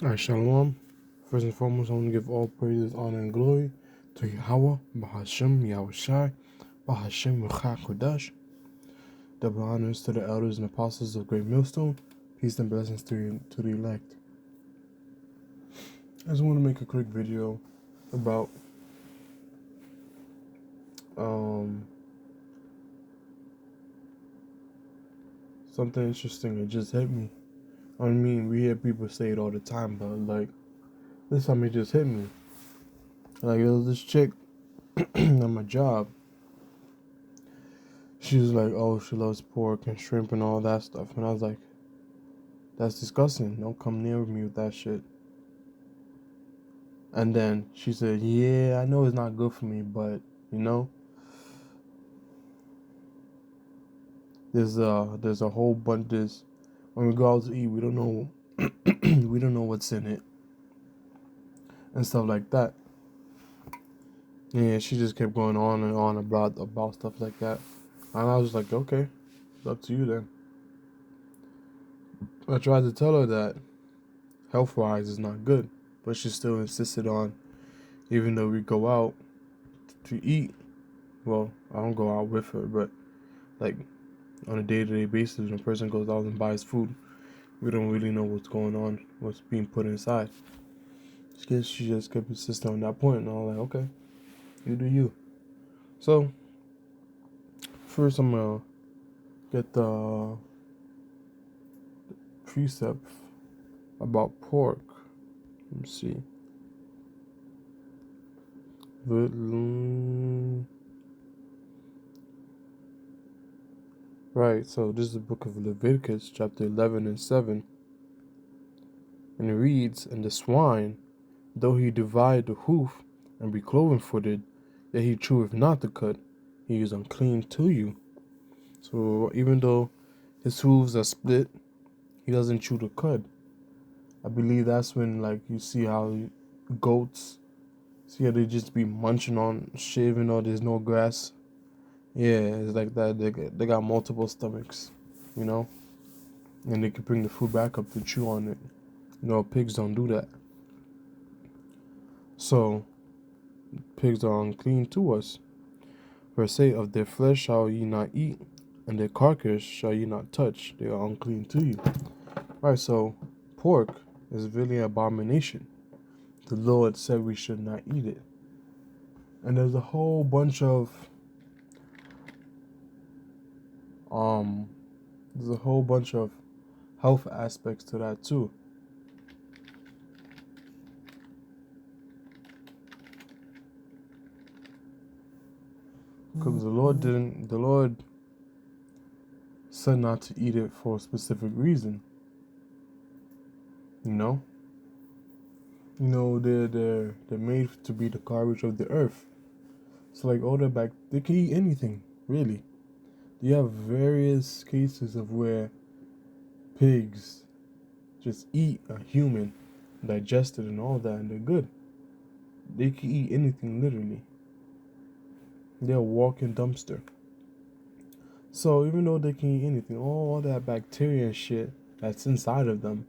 Alright, Shalom. First and foremost, I want to give all praises, honor, and glory to Yahweh, Bahashem, Yahushai, Bahashem, Ruach Kodash. Double honors to the elders and apostles of Great Millstone. Peace and blessings to the elect. I just want to make a quick video about something interesting that just hit me. I mean, we hear people say it all the time, but like this time it just hit me. Like there was this chick at my job. She was like, "Oh, she loves pork and shrimp and all that stuff," and I was like, "That's disgusting. Don't come near me with that shit." And then she said, "Yeah, I know it's not good for me, but you know, there's a whole bunch. This when we go out to eat, we don't know we don't know what's in it and stuff like that." Yeah, she just kept going on and on about stuff like that, and I was like, "Okay, it's up to you then." I tried to tell her that health wise is not good, but she still insisted on, even though we go out to eat. Well, I don't go out with her, but like on a day-to-day basis, when a person goes out and buys food, we don't really know what's going on, what's being put inside. She just kept insisting on that point, and I was like, okay, you do you. So first, I'm gonna get the precept about pork. Let me see. Right, so this is the book of Leviticus, chapter 11 and 7. And it reads, "And the swine, though he divide the hoof, and be cloven-footed, yet he cheweth not the cud, he is unclean to you." So even though his hooves are split, he doesn't chew the cud. I believe that's when, like, you see how goats, see how they just be munching on shit even though there's no grass. Yeah, it's like that. They got multiple stomachs, you know, and they can bring the food back up to chew on it. You know, pigs don't do that. So pigs are unclean to us. Verse 8, "Of their flesh shall ye not eat, and their carcass shall ye not touch. They are unclean to you." Right, so pork is really an abomination. The Lord said we should not eat it. And there's a whole bunch of um health aspects to that too. Because the Lord said not to eat it for a specific reason. You know? They're made to be the garbage of the earth. So like all the they can eat anything, really. You have various cases of where pigs just eat a human, digest it and all that, and they're good. They can eat anything, literally. They're a walking dumpster. So even though they can eat anything, all that bacteria and shit that's inside of them,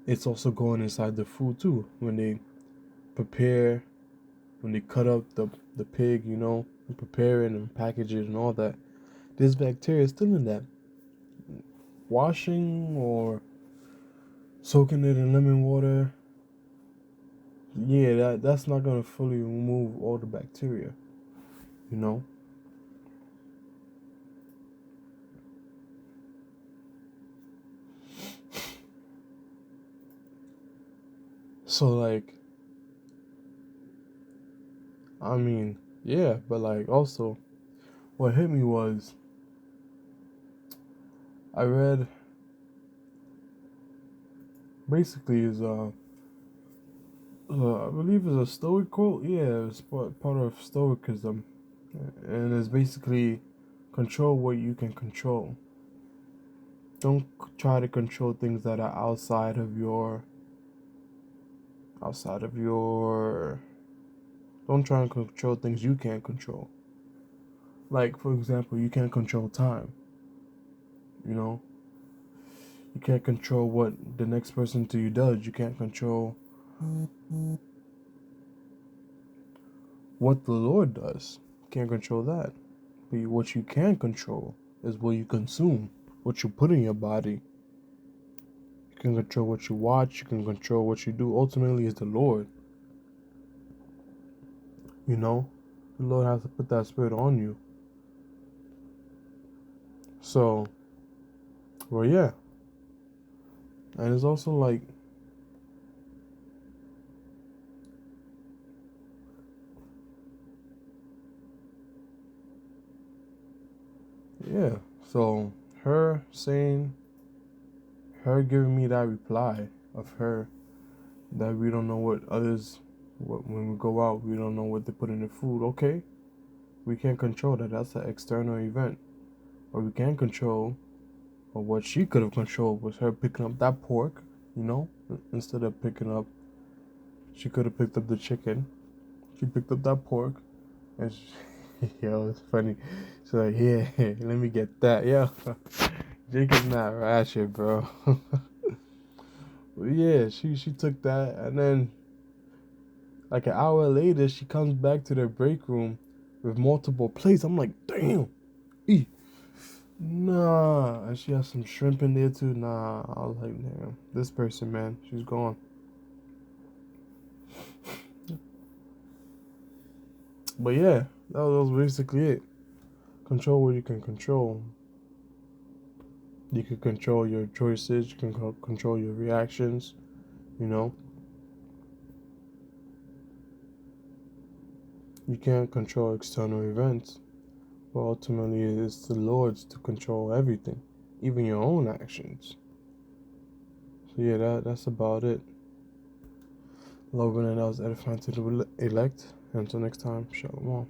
it's also going inside the food too. When they prepare, when they cut up the pig, and prepare it and package it and all that, there's bacteria still in that. Washing or soaking it in lemon water, yeah, that's not gonna fully remove all the bacteria, you know. So like, I mean, yeah, but like also, what hit me was I read basically is I believe is a Stoic quote. Yeah, it's part of Stoicism, and it's basically control what you can control. Don't try to control things that are outside of your. Don't try and control things you can't control. Like, for example, you can't control time. You know, You can't control what the next person to you does. You can't control what the Lord does. You can't control that. But what you can control is what you consume, what you put in your body. You can control what you watch. You can control what you do. Ultimately, it's the Lord. You know, the Lord has to put that spirit on you. So, well, yeah. And it's also like, yeah. So, her giving me that reply of her that we don't know what others, when we go out, we don't know what they put in the food. Okay, we can't control that. That's an external event. Or we can control, or what she could have controlled was her picking up that pork, instead of she could have picked up the chicken. She picked up that pork, and yo, it's funny. She's like, yeah, let me get that. Yo, Jake is not ratchet, bro. But yeah, she took that, and then like an hour later, she comes back to their break room with multiple plates. I'm like, damn, nah. And she has some shrimp in there too. Nah, I was like, damn, this person, man, she's gone. But yeah, that was basically it. Control what you can control. You can control your choices. You can control your reactions. You know, you can't control external events, but ultimately it's the Lord's to control everything, even your own actions. So yeah, that's about it. Love and that was edifying to the elect. Until next time, shalom.